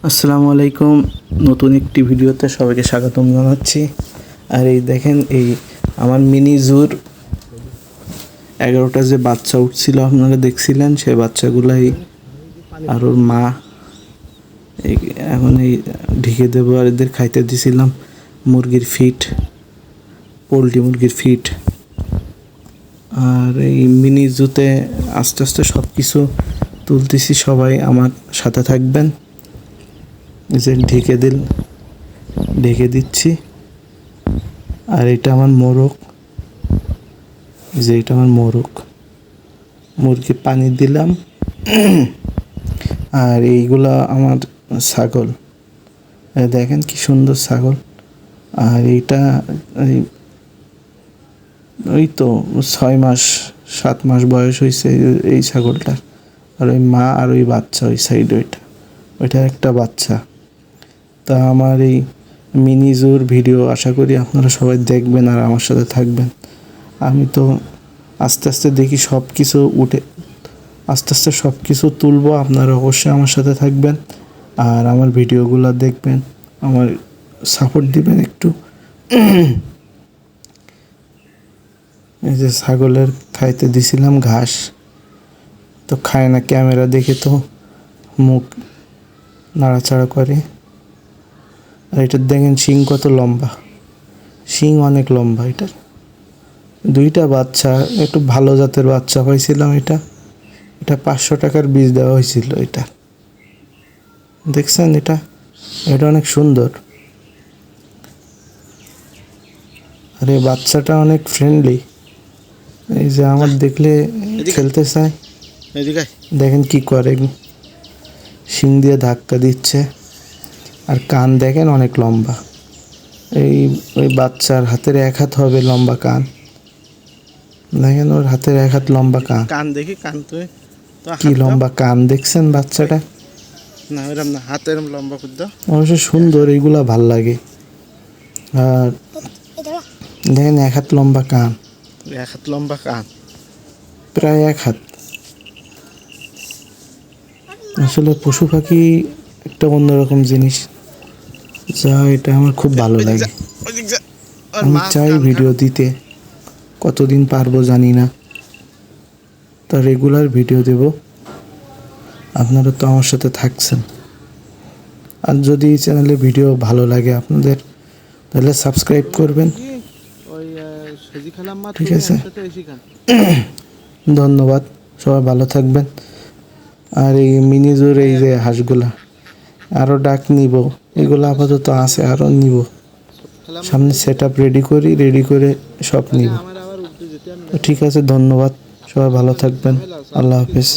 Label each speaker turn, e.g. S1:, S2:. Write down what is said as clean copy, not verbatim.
S1: আসসালামু আলাইকুম। নতুন একটি ভিডিওতে সবাইকে স্বাগতম জানাচ্ছি। আর এই দেখেন, এই আমার মিনি জুর 11টা যে বাচ্চা উঠছিল আপনারা দেখছিলেন, সেই বাচ্চাগুলাই আর ওর মা এই এখন এই ঢেকে দেবো। আর এদের খাইতে দিছিলাম মুরগির ফিট, পোলট্রি মুরগির ফিট। আর এই মিনি জুতে আস্তে আস্তে সব কিছু তুলতেছি, সবাই আমার সাথে থাকবেন। যে ঢেকে দিচ্ছি। আর এটা আমার মোরগ, এটা আমার মোরগ, মুরগি পানি দিলাম। আর এইগুলা আমার ছাগল, দেখেন কি সুন্দর ছাগল। আর এইটা ওই তো 6-7 মাস বয়স হয়েছে এই ছাগলটার। আর ওই মা আর ওই বাচ্চা ওই সাইডে, ওইটা একটা বাচ্চা। তা আমার এই মিনি জুর ভিডিও আশা করি আপনারা সবাই দেখবেন আর আমার সাথে থাকবেন। আমি তো আস্তে আস্তে দেখি সব কিছু আস্তে আস্তে সব কিছু তুলবো। আপনারা অবশ্যই আমার সাথে থাকবেন আর আমার ভিডিওগুলো দেখবেন, আমার সাপোর্ট দিবেন একটু। এই যে ছাগলের খাইতে দিছিলাম ঘাস, তো খায় না, ক্যামেরা দেখে তো মুখ নাড়াচাড়া করে। আর এটার দেখেন শিং কত লম্বা, শিং অনেক লম্বা এটার। 2টা বাচ্চা, একটু ভালো জাতের বাচ্চা পাইছিলাম। এটা 500 টাকার বীজ দেওয়া হয়েছিল। এটা দেখছেন, এটা অনেক সুন্দর। আর এই বাচ্চাটা অনেক ফ্রেন্ডলি, এই যে আমার দেখলে খেলতে চায়। দেখেন কি করে, শিং দিয়ে ধাক্কা দিচ্ছে। আর কান দেখেন অনেক লম্বা। ওই বাচ্চার হাতের 1 হাত হবে লম্বা কান। দেখেন ওর হাতের 1 হাত লম্বা কান দেখি, কান তো কি লম্বা কান দেখছেন বাচ্চাটা। না এরকম না, হাত এরকম লম্বা করে দাও। অবশ্য সুন্দর, এইগুলা ভাল লাগে। আর দেখেন 1 হাত লম্বা কান, 1 হাত লম্বা কান, প্রায় 1 হাত। আসলে পশু পাখি একটা অন্যরকম জিনিস, যা এটা আমার খুব ভালো লাগে। আমি চাই ভিডিও দিতে, কতদিন পারবো জানি না, তা রেগুলার ভিডিও দেব। আপনারা তো আমার সাথে থাকছেন। আর যদি এই চ্যানেলে ভিডিও ভালো লাগে আপনাদের, তাহলে সাবস্ক্রাইব করবেন। ঠিক আছে, ধন্যবাদ, সবাই ভালো থাকবেন। আর এই মিনি জোর এই যে হাঁসগুলা আরও ডাক নিব, এগুলো আপাতত আছে, আরও নিব। সামনে সেট আপ রেডি করে সব নিব। ঠিক আছে, ধন্যবাদ, সবাই ভালো থাকবেন। আল্লাহ হাফেজ।